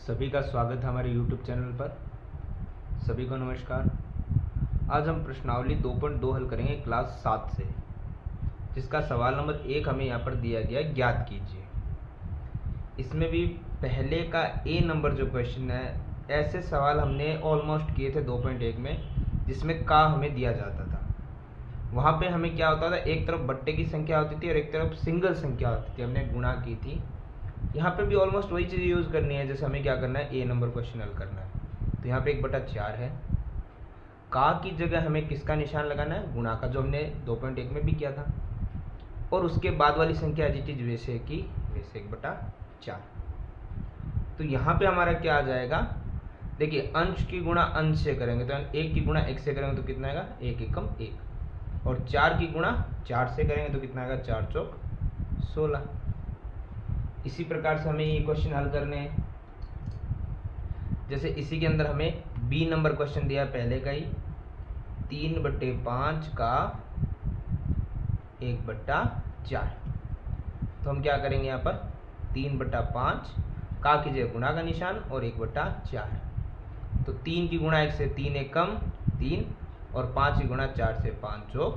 सभी का स्वागत है हमारे YouTube चैनल पर। सभी को नमस्कार। आज हम प्रश्नावली 2.2 हल करेंगे क्लास 7 से, जिसका सवाल नंबर 1 हमें यहाँ पर दिया गया है, ज्ञात कीजिए। इसमें भी पहले का A नंबर जो क्वेश्चन है, ऐसे सवाल हमने ऑलमोस्ट किए थे 2.1 में, जिसमें का हमें दिया जाता था। वहाँ पे हमें क्या होता था, एक तरफ बट्टे की संख्या होती थी और एक तरफ सिंगल संख्या होती थी, हमने गुणा की थी। यहाँ पे भी ऑलमोस्ट वही चीज़ यूज़ करनी है, जैसे हमें क्या करना है, ए नंबर क्वेश्चन हल करना है। तो यहाँ पे 1/4 है। का की जगह हमें किसका निशान लगाना है, गुणा का, जो हमने 2.1 में भी किया था। और उसके बाद वाली संख्या एज इट इज वैसे की वैसे 1/4। तो यहाँ पे हमारा क्या आ जाएगा, देखिए अंश की गुणा अंश से करेंगे तो 1 की गुणा 1 से करेंगे तो कितना आएगा, 1 एकम 1। और 4 की गुणा 4 से करेंगे तो कितना आएगा, 4 चौक 16। इसी प्रकार से हमें ये क्वेश्चन हल करने हैं। जैसे इसी के अंदर हमें बी नंबर क्वेश्चन दिया पहले का ही, 3/5 का 1/4। तो हम क्या करेंगे, यहाँ पर 3/5 का कीजिए गुणा का निशान और 1/4। तो 3 की गुणा 1 से 3 एकम 3 और 5 की गुणा 4 से 5 चौक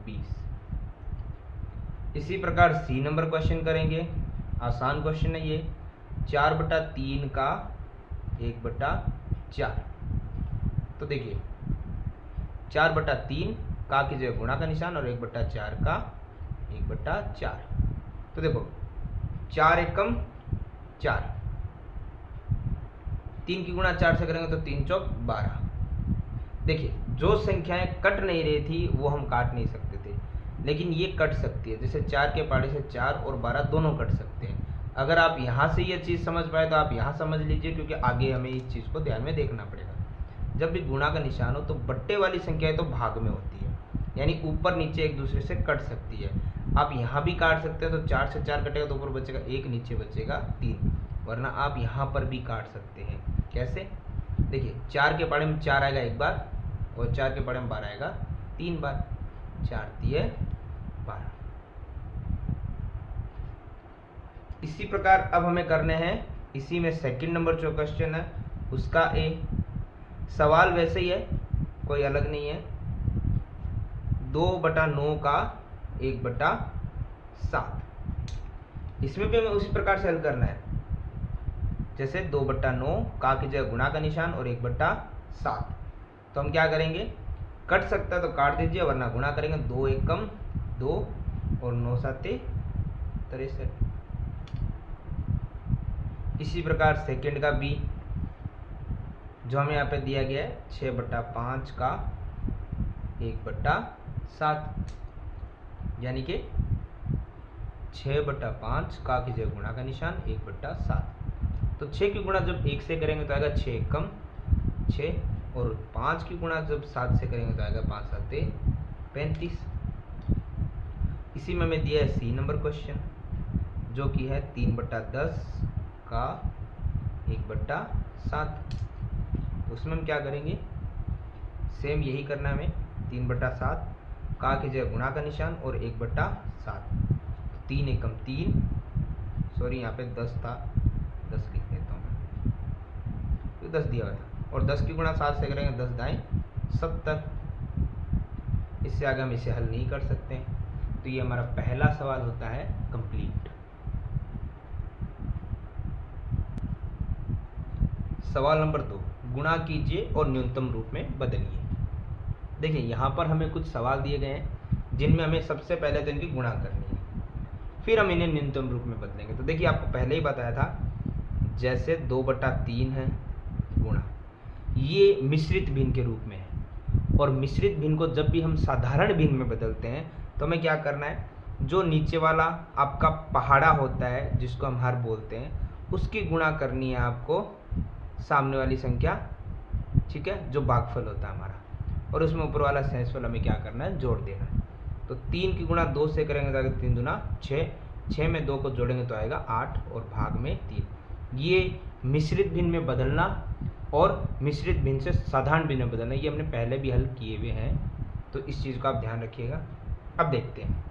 20। इसी प्रकार सी नंबर क्वेश्चन करेंगे। आसान क्वेश्चन है ये, 4/3 का 1/4। तो देखिए 4/3 का कीजिए गुणा का निशान और 1/4 का 1/4। तो देखो 4 एकम 4, 3 की गुणा 4 से करेंगे तो 3 चौक 12। देखिए जो संख्याएं कट नहीं रही थी वो हम काट नहीं सकते थे, लेकिन ये कट सकती है। जैसे 4 के पहाड़े से 4 और 12 दोनों कट सकते हैं। अगर आप यहाँ से ये चीज़ समझ पाए तो आप यहाँ समझ लीजिए, क्योंकि आगे हमें इस चीज़ को ध्यान में देखना पड़ेगा। जब भी गुणा का निशान हो तो बट्टे वाली संख्याएं तो भाग में होती है, यानी ऊपर नीचे एक दूसरे से कट सकती है। आप यहाँ भी काट सकते हैं, तो 4 से 4 कटेगा तो ऊपर बचेगा 1, नीचे बचेगा 3। वरना आप यहाँ पर भी काट सकते हैं। कैसे, देखिए 4 के पहाड़े में 4 आएगा एक बार और 4 के पहाड़े में 12 आएगा 3 बार, 4 तिये 12। इसी प्रकार अब हमें करने हैं, इसी में सेकंड नंबर जो क्वेश्चन है उसका ए। सवाल वैसे ही है, कोई अलग नहीं है। 2/9 का 1/7। इसमें भी हमें उसी प्रकार से हल करना है। जैसे 2/9 का की जगह गुणा का निशान और 1/7। तो हम क्या करेंगे, कट सकता है तो काट दीजिए, वरना गुणा करेंगे। 2 एकम 2 और 9 7 63। इसी प्रकार सेकंड का बी, जो हमें यहाँ पे दिया गया है, 6/5 का 1/7, यानी कि 6/5 का की जगह गुणा का निशान 1/7। तो 6 की गुणा जब 1 से करेंगे तो आएगा 6 एकम 6 और 5 की गुणा जब 7 से करेंगे तो आएगा 5 7 35। इसी में हमें दिया है सी नंबर क्वेश्चन, जो कि है 3/10 का 1/7। उसमें हम क्या करेंगे, सेम यही करना है हमें। 3/7 का की जगह गुणा का निशान और 1/7। 3 एकम 3, सॉरी यहाँ पे 10 था, 10 लिख देता हूँ मैं, तो 10 दिया हुआ था। और 10 की गुणा 7 से करेंगे 10 दाएं 70। इससे आगे हम इसे हल नहीं कर सकते। तो ये हमारा पहला सवाल होता है कंप्लीट। सवाल नंबर 2, गुणा कीजिए और न्यूनतम रूप में बदलिए। देखिए यहाँ पर हमें कुछ सवाल दिए गए हैं, जिनमें हमें सबसे पहले तो इनकी गुणा करनी है, फिर हम इन्हें न्यूनतम रूप में बदलेंगे। तो देखिए आपको पहले ही बताया था, जैसे 2/3 है गुणा, ये मिश्रित भिन्न के रूप में है। और मिश्रित भिन्न को जब भी हम साधारण भिन्न में बदलते हैं तो हमें क्या करना है, जो नीचे वाला आपका पहाड़ा होता है, जिसको हम हर बोलते हैं, उसकी गुणा करनी है आपको सामने वाली संख्या, ठीक है, जो भागफल होता है हमारा, और उसमें ऊपर वाला शेषफल हमें क्या करना है, जोड़ देना है। तो 3 की गुणा 2 से करेंगे तो आएगा 3 दूना 6, 6 में 2 को जोड़ेंगे तो आएगा 8 और भाग में 3। ये मिश्रित भिन्न में बदलना और मिश्रित भिन्न से साधारण भिन्न में बदलना, ये हमने पहले भी हल किए हुए हैं, तो इस चीज़ को आप ध्यान रखिएगा। अब देखते हैं,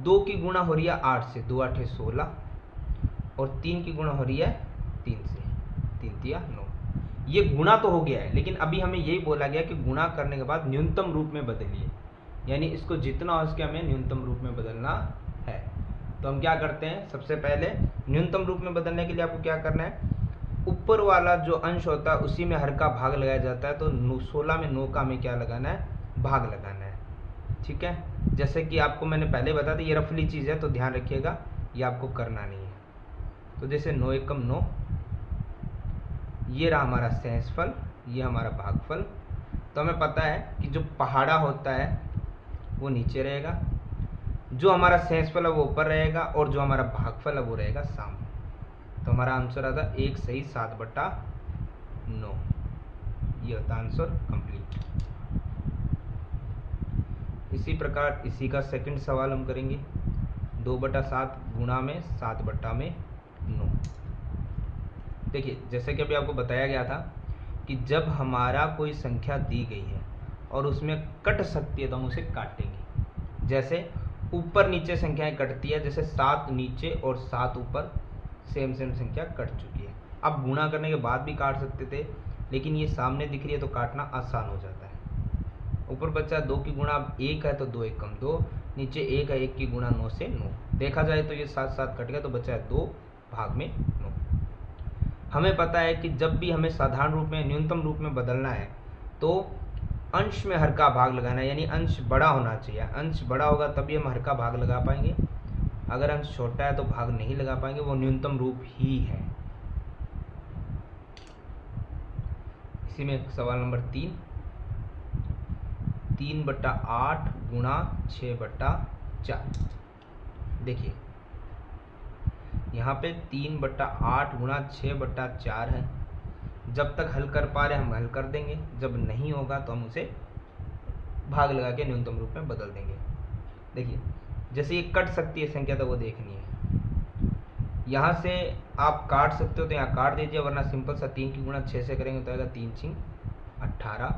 2 की गुणा हो रही है 8 से, 2 8 16, और 3 की गुणा हो रही है 3 से, 3 तिया 9। ये गुणा तो हो गया है, लेकिन अभी हमें यही बोला गया कि गुणा करने के बाद न्यूनतम रूप में बदलिए, यानी इसको जितना हो सके हमें न्यूनतम रूप में बदलना है। तो हम क्या करते हैं, सबसे पहले न्यूनतम रूप में बदलने के लिए आपको क्या करना है, ऊपर वाला जो अंश होता है उसी में हर का भाग लगाया जाता है। तो 16 में 9 का हमें क्या लगाना है, भाग लगाना है। ठीक है, जैसे कि आपको मैंने पहले बताया था, ये रफली चीज़ है तो ध्यान रखिएगा, ये आपको करना नहीं है। तो जैसे 9 एकम 9, ये रहा हमारा शेषफल, ये हमारा भागफल। तो हमें पता है कि जो पहाड़ा होता है वो नीचे रहेगा, जो हमारा शेषफल है वो ऊपर रहेगा, और जो हमारा भागफल है वो रहेगा सामने। तो हमारा आंसर आता 1 सही 7/9। ये होता आंसर कंप्लीट। इसी प्रकार इसी का सेकंड सवाल हम करेंगे, 2/7 गुणा में 7/9। देखिए, जैसे कि अभी आपको बताया गया था कि जब हमारा कोई संख्या दी गई है और उसमें कट सकती है तो हम उसे काटेंगे। जैसे ऊपर नीचे संख्याएं कटती है, जैसे 7 नीचे और 7 ऊपर सेम संख्या कट चुकी है। अब गुणा करने के बाद भी काट सकते थे, लेकिन ये सामने दिख रही है तो काटना आसान हो जाता है। ऊपर बच्चा 2 की गुणा 1 है तो 2 एकम 2, नीचे 1 है, 1 की गुणा 9 से 9। देखा जाए तो ये 7 7 कट गया तो बचा है 2 भाग में 9। हमें पता है कि जब भी हमें साधारण रूप में न्यूनतम रूप में बदलना है तो अंश में हर का भाग लगाना है, यानी अंश बड़ा होना चाहिए। अंश बड़ा होगा तभी हम हर का भाग लगा पाएंगे। अगर अंश छोटा है तो भाग नहीं लगा पाएंगे, वो न्यूनतम रूप ही है। इसी में सवाल नंबर 3/8 गुणा 6/4। देखिए यहाँ पे 3/8 गुणा 6/4 है। जब तक हल कर पा रहे हम हल कर देंगे, जब नहीं होगा तो हम उसे भाग लगा के न्यूनतम रूप में बदल देंगे। देखिए, जैसे ये कट सकती है संख्या तो वो देखनी है। यहाँ से आप काट सकते हो तो यहाँ काट दीजिए, वरना सिंपल सा 3 की गुणा 6 से करेंगे तो आएगा 3 6 18,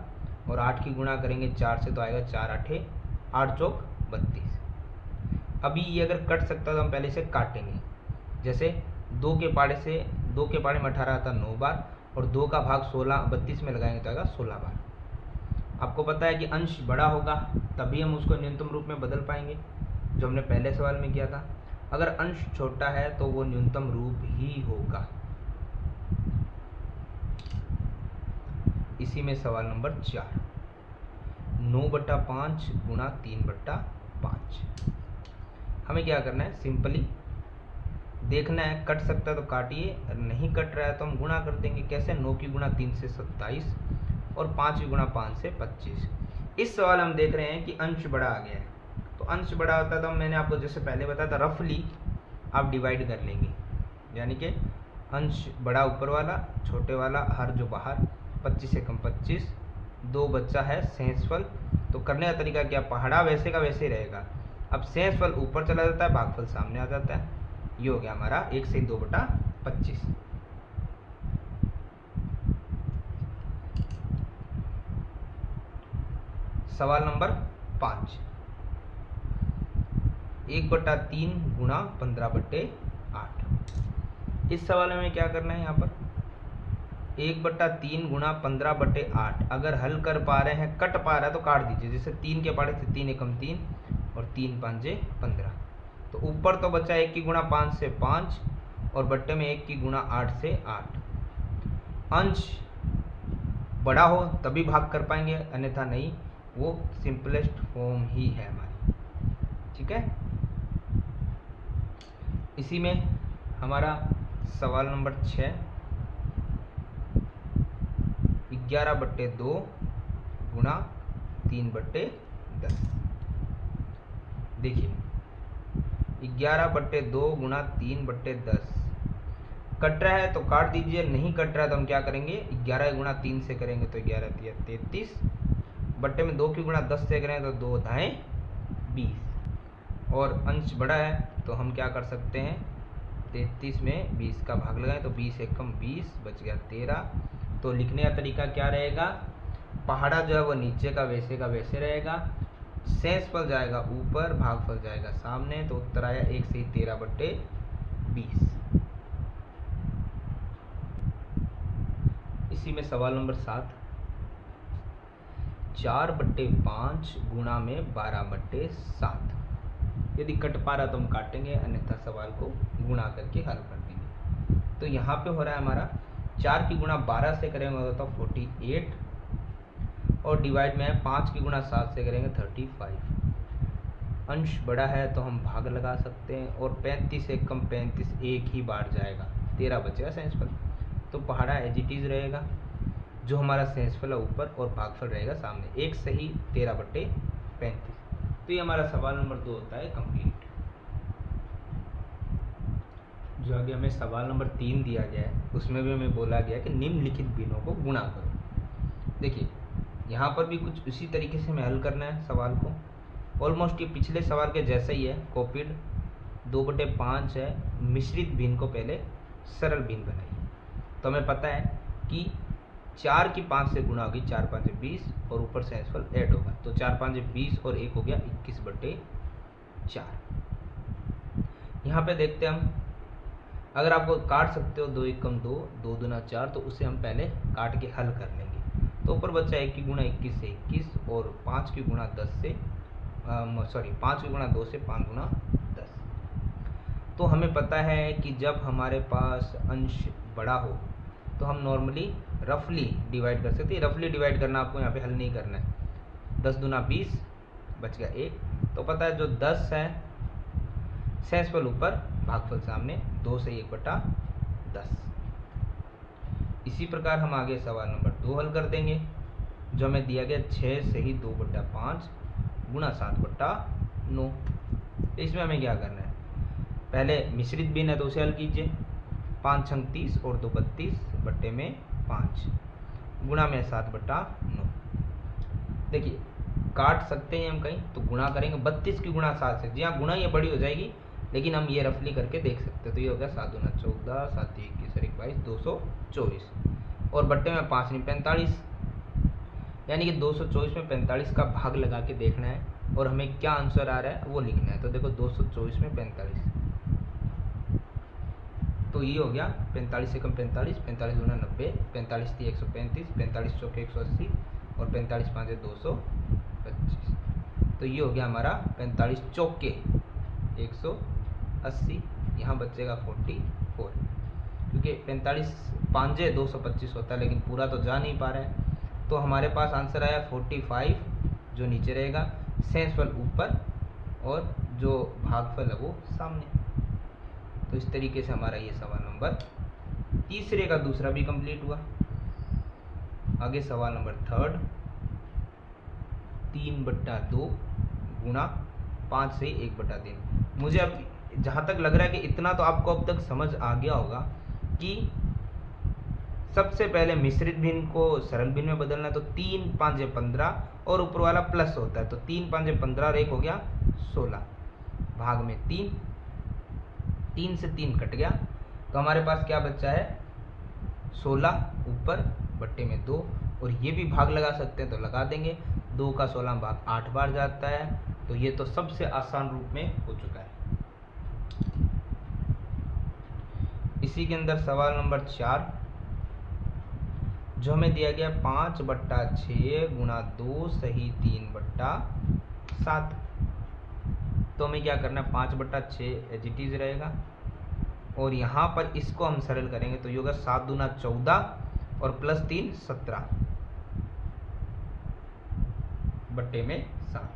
और 8 की गुणा करेंगे 4 से तो आएगा 4 8 8 चौक 32। अभी ये अगर कट सकता तो हम पहले से काटेंगे। जैसे 2 के पाड़े में 18 आता 9 बार, और 2 का भाग 32 में लगाएंगे तो आएगा 16 बार। आपको पता है कि अंश बड़ा होगा तभी हम उसको न्यूनतम रूप में बदल पाएंगे, जो हमने पहले सवाल में किया था। अगर अंश छोटा है तो वो न्यूनतम रूप ही होगा। इसी में सवाल नंबर 4, 9/5 गुणा 3/5। हमें क्या करना है, सिंपली देखना है, कट सकता है तो काटिए, नहीं कट रहा है तो हम गुणा कर देंगे। कैसे, 9 की गुणा 3 से 27, और 5 की गुणा 5 से 25। इस सवाल हम देख रहे हैं कि अंश बड़ा आ गया है, तो अंश बड़ा होता है तो मैंने आपको जैसे पहले बताया था, रफली आप डिवाइड कर लेंगे, यानी कि अंश बड़ा ऊपर वाला, छोटे वाला हर जो बाहर। 25 एकम 25, 2 बच्चा है शेषफल। तो करने का तरीका क्या, पहाड़ा वैसे का वैसे ही रहेगा। अब शेषफल ऊपर चला जाता है, भागफल सामने आ जाता है। ये हो गया हमारा 1 से 2/25। सवाल नंबर 5, 1/3 गुणा 15/8। इस सवाल में क्या करना है, यहाँ पर 1/3 गुणा 15/8। अगर हल कर पा रहे हैं, कट पा रहा है तो काट दीजिए। जैसे 3 के पाड़े से 3 एकम 3, और 3 5 15। तो ऊपर तो बचा 1 की गुणा 5 से 5, और बट्टे में 1 की गुणा 8 से 8। अंश बड़ा हो तभी भाग कर पाएंगे, अन्यथा नहीं। वो सिंपलेस्ट फॉर्म ही है हमारी। ठीक है, इसी में हमारा सवाल नंबर 6, 11/2 गुणा 3/10। देखिए 11/2 गुणा 3/10 कट रहा है तो काट दीजिए, नहीं कट रहा है तो हम क्या करेंगे, 11 गुणा 3 से करेंगे तो 11 3 33, बट्टे में 2 की गुणा 10 से करें तो 2 दाएँ 20, और अंश बड़ा है तो हम क्या कर सकते हैं, 33 में 20 का भाग लगाएं तो 20 एकम 20, बच गया 13। तो लिखने का तरीका क्या रहेगा, पहाड़ा जो है वो नीचे का वैसे रहेगा, शेषफल जाएगा ऊपर, भागफल जाएगा सामने। तो उत्तर आया 1 से 13/20। इसी में सवाल नंबर 7, 4/5 गुणा में 12/7। यदि कट पा रहा तो हम काटेंगे, अन्यथा सवाल को गुणा करके हल कर देंगे। तो यहाँ पे हो रहा है हमारा 4 की गुणा 12 से करेंगे तो 48, और डिवाइड में है 5 की गुणा 7 से करेंगे 35। अंश बड़ा है तो हम भाग लगा सकते हैं, और 35 से कम 35 एक ही बार जाएगा, 13 बचेगा सेंसफल। तो पहाड़ा एज इट इज रहेगा, जो हमारा सेंसफल है ऊपर और भागफल रहेगा सामने। एक सही 13/35। तो ये हमारा सवाल नंबर 2 होता है कंप्लीट। जो आगे हमें सवाल नंबर 3 दिया गया है, उसमें भी हमें बोला गया कि निम्नलिखित भिन्नों को गुणा करो। देखिए यहाँ पर भी कुछ उसी तरीके से हमें हल करना है सवाल को। ऑलमोस्ट ये पिछले सवाल के जैसा ही है, कॉपीड। 2/5 है, मिश्रित भिन्न को पहले सरल भिन्न बनाइए। तो हमें पता है कि 4 की 5 से गुणा होगी, 4 5 20, और ऊपर सेंसफल ऐड होगा। तो 4 5 20 और 1 हो गया 21/4। यहाँ पे देखते हैं हम, अगर आपको काट सकते हो 2 1 कम 2, 2 दूना 4, तो उसे हम पहले काट के हल कर लेंगे। तो ऊपर बच्चा 1 की गुणा 21 से 21, और 5 की गुणा 10 से 5 की गुणा 2 से 5 गुणा 10। तो हमें पता है कि जब हमारे पास अंश बड़ा हो तो हम नॉर्मली रफली डिवाइड कर सकते हैं। रफली डिवाइड करना आपको यहाँ पे हल नहीं करना है। 10 दूना 20, बच गया 1। तो पता है जो 10 है सेंसफल ऊपर, भागफल सामने, 2 से 1/10। इसी प्रकार हम आगे सवाल नंबर 2 हल कर देंगे, जो हमें दिया गया 6 से ही 2/5 गुणा 7/9। इसमें हमें क्या करना है, पहले मिश्रित भिन्न है तो उसे हल कीजिए। 5 छंग 30 और 2 32 बट्टे में 5 गुणा में 7/9। देखिए काट सकते हैं हम कहीं, तो गुणा करेंगे 32 की गुणा 7 से। जी हाँ, गुणा ये बड़ी हो जाएगी, लेकिन हम ये रफली करके देख सकते हैं। तो ये हो गया 7 दूना 14, 7 21 और 22, 224, और बट्टे में 5 नहीं 45, यानी कि 224 में 45 का भाग लगा के देखना है, और हमें क्या आंसर आ रहा है वो लिखना है। तो देखो 224 में 45, तो ये हो गया 45 से कम 45, 45 दूना 90, 45 थी 135, 45 चौके 180, और 45 5 225। तो ये हो गया हमारा 45 चौके 180। यहाँ बचेगा 44, क्योंकि 45 5 225 होता है, लेकिन पूरा तो जा नहीं पा रहा है। तो हमारे पास आंसर आया 45, जो नीचे रहेगा, सेंसफल ऊपर और जो भागफल है वो सामने। तो इस तरीके से हमारा ये सवाल नंबर तीसरे का दूसरा भी कंप्लीट हुआ। आगे सवाल नंबर 3, 3/2 गुणा 5 से 1/3। मुझे अब जहाँ तक लग रहा है कि इतना तो आपको अब तक समझ आ गया होगा कि सबसे पहले मिश्रित भिन्न को सरल भिन्न में बदलना है। तो 3 5 15, और ऊपर वाला प्लस होता है, तो 3 5 15 और 1 हो गया 16, भाग में 3, 3 से 3 कट गया, तो हमारे पास क्या बच्चा है 16 ऊपर बट्टे में 2, और ये भी भाग लगा सकते हैं तो लगा देंगे। 2 का 16 भाग 8 बार जाता है, तो ये तो सबसे आसान रूप में हो चुका है। इसी के अंदर सवाल नंबर 4, जो हमें दिया गया 5/6 गुणा 2 सही 3/7। तो हमें क्या करना है, 5/6 एज इट इज रहेगा, और यहाँ पर इसको हम सरल करेंगे तो ये होगा 7 दूना 14, और प्लस 3 17 बट्टे में 7।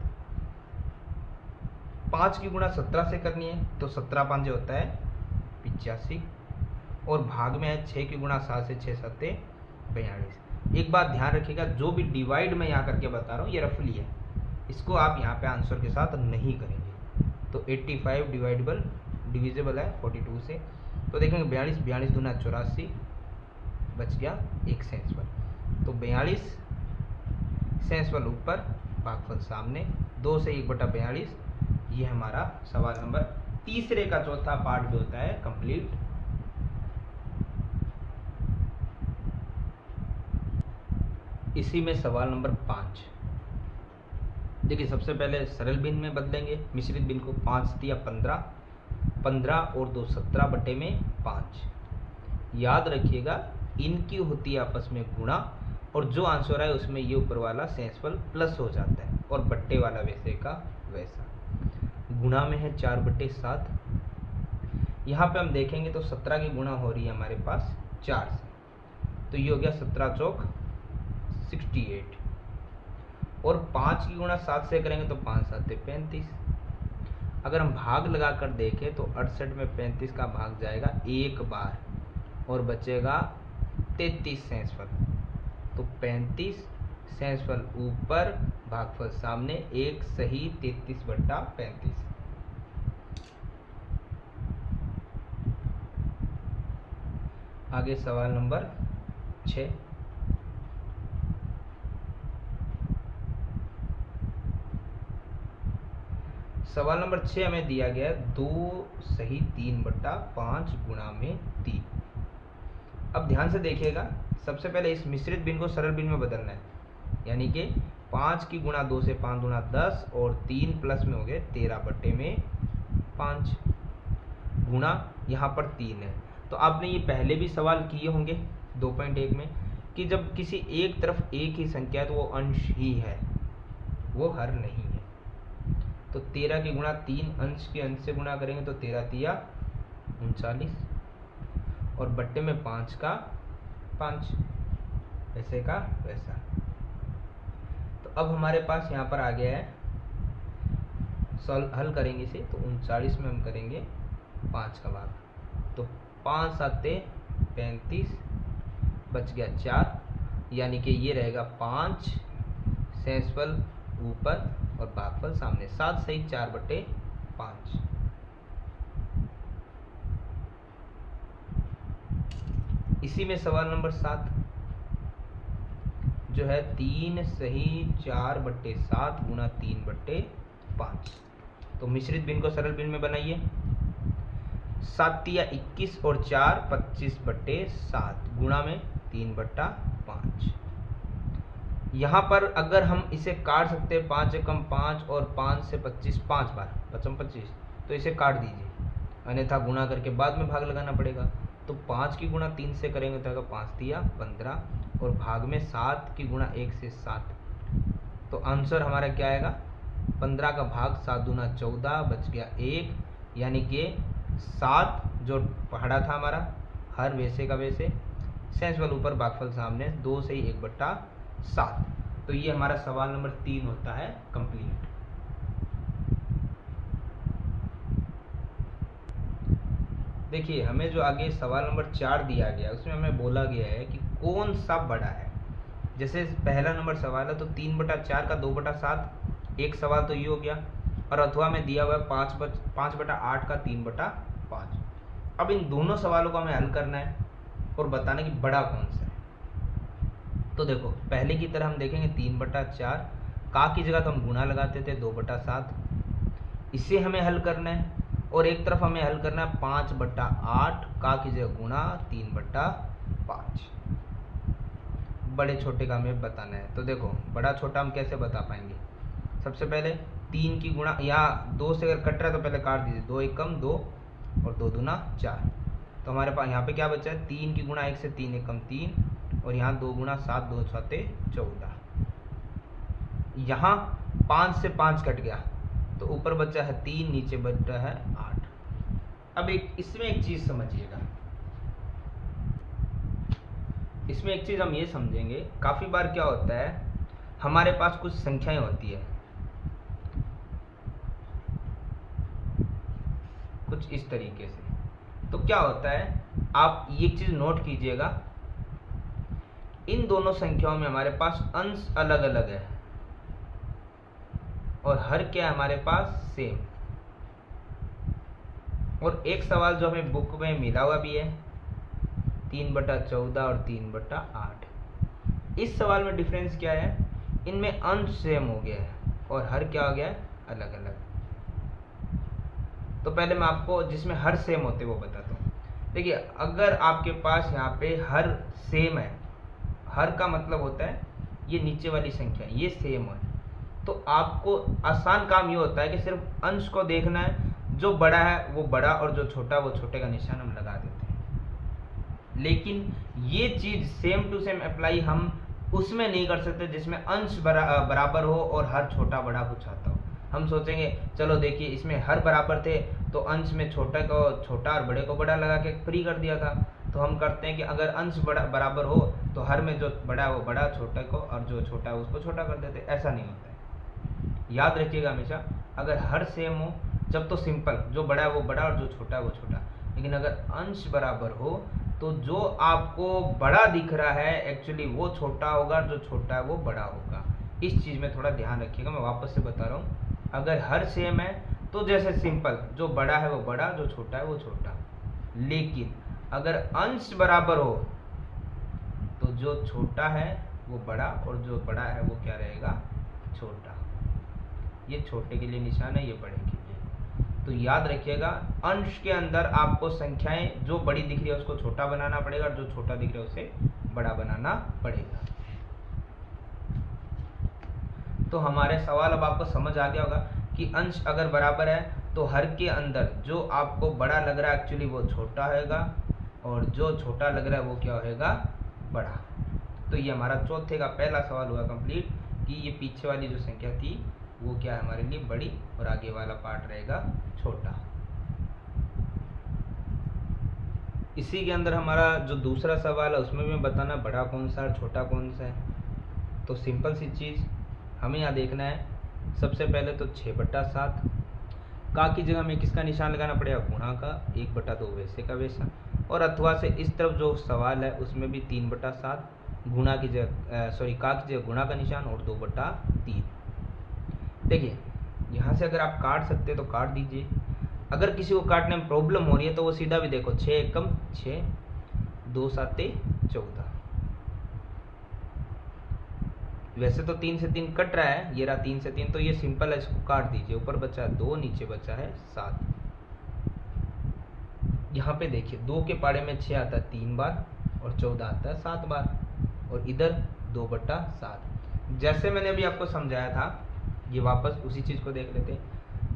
5 की गुणा 17 से करनी है, तो 17 5 होता है 85, और भाग में है 6 की गुणा 7 से 6 7 42। एक बात ध्यान रखिएगा, जो भी डिवाइड मैं यहाँ करके बता रहा हूँ ये रफली है, इसको आप यहाँ पे आंसर के साथ नहीं करेंगे। तो 85 डिविजिबल है 42 से, तो देखेंगे 42, 42 दूना 84, बच गया 1 सेंसफल। तो 42 सेंसफल ऊपर, भागफल सामने, 2 से 1/42। ये हमारा सवाल नंबर तीसरे का चौथा पार्ट भी होता है कंप्लीट। इसी में सवाल नंबर 5, देखिए सबसे पहले सरल भिन्न में बदलेंगे मिश्रित भिन्न को। 5 दिया 15, 15 और 2 17 बट्टे में 5। याद रखिएगा इनकी होती है आपस में गुणा, और जो आंसर है उसमें ये ऊपर वाला सेंसफल प्लस हो जाता है, और बट्टे वाला वैसे का वैसा। गुणा में है 4/7। यहाँ पे हम देखेंगे तो 17 की गुणा हो रही है हमारे पास 4 से, तो ये हो गया 17 चौक 68, और 5 की गुणा 7 से करेंगे तो 5 7 35। अगर हम भाग लगा कर देखें तो 68 में 35 का भाग जाएगा एक बार, और बचेगा 33 सेंसफल। तो 35 सेंसफल ऊपर, भागफल सामने, एक सही 33/35। आगे सवाल नंबर 6। सवाल नंबर 6 हमें दिया गया है 2 सही 3/5 गुणा में 3। अब ध्यान से देखिएगा, सबसे पहले इस मिश्रित भिन्न को सरल भिन्न में बदलना है, यानी कि 5 की गुणा 2 से 5 गुणा 10, और 3 प्लस में हो गए 13/5 गुणा यहाँ पर 3 है। तो आपने ये पहले भी सवाल किए होंगे 2.1 में, कि जब किसी एक तरफ एक ही संख्या है तो वो अंश ही है, वो हर नहीं है। तो 13 की गुणा 3 अंश के अंश से गुणा करेंगे तो 13 तिया 39, और बट्टे में 5 का 5, वैसे का वैसा। तो अब हमारे पास यहाँ पर आ गया है, हल करेंगे इसे, तो 39 में हम करेंगे 5 का भाग, तो 5 7 35, बच गया 4, यानी कि ये रहेगा 5 सेंसफल ऊपर और भागफल सामने, 7 सही 4/5। इसी में सवाल नंबर 7 जो है 3 सही 4/7 गुणा 3/5। तो मिश्रित भिन्न को सरल भिन्न में बनाइए। 7 तिया 21 और 4 25/7 गुणा में 3/5। यहाँ पर अगर हम इसे काट सकते हैं, 5 एकम 5 और 5 से 25 5 बार 25, तो इसे काट दीजिए, अन्यथा गुणा करके बाद में भाग लगाना पड़ेगा। तो 5 की गुणा 3 से करेंगे तो 5 तिया 15, और भाग में 7 की गुणा 1 से 7, तो आंसर हमारा क्या आएगा, 15 का भाग 7 दूना 14, बच गया 1, यानी कि 7 जो पहाड़ा था हमारा हर वैसे का वैसे, सेंसफल ऊपर भागफल सामने, 2 से ही 1/7। तो ये हमारा सवाल नंबर 3 होता है कंप्लीट। देखिए हमें जो आगे सवाल नंबर 4 दिया गया उसमें हमें बोला गया है कि कौन सा बड़ा है। जैसे पहला नंबर सवाल है तो 3/4 का 2/7, एक सवाल तो ये हो गया, और अथवा में दिया हुआ है 5/8 का 3/5। अब इन दोनों सवालों को हमें हल करना है और बताना कि बड़ा कौन सा है। तो देखो पहले की तरह हम देखेंगे 3/4, का की जगह तो हम गुणा लगाते थे 2/7, इसे हमें हल करना है, और एक तरफ हमें हल करना है 5/8, का की जगह गुणा 3/5। बड़े छोटे का हमें बताना है। तो देखो बड़ा छोटा हम कैसे बता पाएंगे, सबसे पहले 3 की गुणा, यहाँ 2 से अगर कट रहा है तो पहले काट दीजिए, 2 एकम 2 और 2 दूना 4। तो हमारे पास यहाँ पे क्या बचा है, 3 की गुणा 1 से 3 एकम 3, और यहाँ 2 गुणा 7 2 6 14। यहाँ 5 से 5 कट गया तो ऊपर बचा है 3, नीचे बचा है 8। अब इसमें एक चीज समझिएगा, इसमें एक चीज हम ये समझेंगे, काफी बार क्या होता है हमारे पास कुछ संख्याएं होती है कुछ इस तरीके से। तो क्या होता है, आप ये चीज नोट कीजिएगा, इन दोनों संख्याओं में हमारे पास अंश अलग अलग है और हर क्या है हमारे पास सेम। और एक सवाल जो हमें बुक में मिला हुआ भी है 3/14 और 3/8। इस सवाल में डिफरेंस क्या है, इनमें अंश सेम हो गया है और हर क्या हो गया है अलग अलग। तो पहले मैं आपको जिसमें हर सेम होते वो बताता हूँ। देखिए अगर आपके पास यहाँ पे हर सेम है, हर का मतलब होता है ये नीचे वाली संख्या ये सेम है, तो आपको आसान काम ये होता है कि सिर्फ अंश को देखना है, जो बड़ा है वो बड़ा और जो छोटा वो छोटे का निशान हम लगा देते हैं। लेकिन ये चीज सेम टू सेम अप्लाई हम उसमें नहीं कर सकते जिसमें अंश बराबर हो और हर छोटा बड़ा कुछ आता हो। हम सोचेंगे चलो देखिए इसमें हर बराबर थे तो अंश में छोटा को छोटा और बड़े को बड़ा लगा के फ्री कर दिया था। तो हम करते हैं कि अगर अंश बराबर हो तो हर में जो बड़ा है वो बड़ा, छोटे को, और जो छोटा है उसको छोटा कर देते। ऐसा नहीं होता है, याद रखिएगा हमेशा। अगर हर सेम हो जब तो सिंपल, जो बड़ा है वो बड़ा और जो छोटा है वो छोटा। लेकिन अगर अंश बराबर हो तो जो आपको बड़ा दिख रहा है एक्चुअली वो छोटा होगा, जो छोटा है वो बड़ा होगा। इस चीज में थोड़ा ध्यान रखिएगा। मैं वापस से बता रहा हूँ, अगर हर सेम है तो जैसे सिंपल, जो बड़ा है वो बड़ा, जो छोटा है वो छोटा। लेकिन अगर अंश बराबर हो तो जो छोटा है वो बड़ा और जो बड़ा है वो क्या रहेगा, छोटा। ये छोटे के लिए निशान है, ये बड़े के लिए। तो याद रखिएगा, अंश के अंदर आपको संख्याएं जो बड़ी दिख रही है उसको छोटा बनाना पड़ेगा और जो छोटा दिख रहा है उसे बड़ा बनाना पड़ेगा। तो हमारे सवाल अब आपको समझ आ गया होगा कि अंश अगर बराबर है तो हर के अंदर जो आपको बड़ा लग रहा है एक्चुअली वो छोटा होगा और जो छोटा लग रहा है वो क्या होगा, बड़ा। तो ये हमारा चौथे का पहला सवाल हुआ कंप्लीट कि ये पीछे वाली जो संख्या थी वो क्या है हमारे लिए, बड़ी, और आगे वाला पार्ट रहेगा छोटा। इसी के अंदर हमारा जो दूसरा सवाल है उसमें भी बताना बड़ा कौन सा और छोटा कौन सा है। तो सिंपल सी चीज़ हमें यहाँ देखना है। सबसे पहले तो 6/7 का की जगह में किसका निशान लगाना पड़ेगा, गुणा का, 1/2 वैसे का वैसा। और अथवा से इस तरफ जो सवाल है उसमें भी 3/7 गुणा की जगह का की जगह गुणा का निशान और 2/3। देखिए यहाँ से अगर आप काट सकते तो काट दीजिए, अगर किसी को काटने में प्रॉब्लम हो रही है तो वो सीधा भी देखो, 6 एकम 6, 2 7 14। वैसे तो 3 से 3 कट रहा है, ये रहा 3 से 3, तो ये सिंपल है, इसको काट दीजिए। ऊपर बचा है 2, नीचे बचा है 7। यहाँ पे देखिए 2 के पाड़े में 6 आता है 3 बार और 14 आता है 7 बार, और इधर 2/7। जैसे मैंने अभी आपको समझाया था, ये वापस उसी चीज को देख लेते।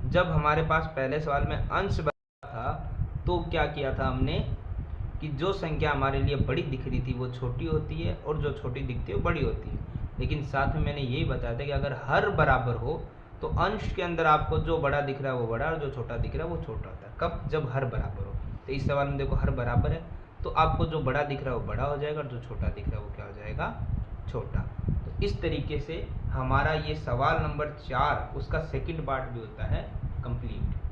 जब हमारे पास पहले सवाल में अंश बचा था तो क्या किया था हमने कि जो संख्या हमारे लिए बड़ी दिख रही थी वो छोटी होती है और जो छोटी दिखती है वो बड़ी होती है। लेकिन साथ में मैंने यही बताया था कि अगर हर बराबर हो तो अंश के अंदर आपको जो बड़ा दिख रहा है वो बड़ा और जो छोटा दिख रहा है वो छोटा होता है। कब, जब हर बराबर हो। तो इस सवाल में देखो हर बराबर है तो आपको जो बड़ा दिख रहा है वो बड़ा हो जाएगा और जो छोटा दिख रहा है वो क्या हो जाएगा, छोटा। तो इस तरीके से हमारा ये सवाल नंबर 4 उसका सेकंड पार्ट भी होता है कंप्लीट।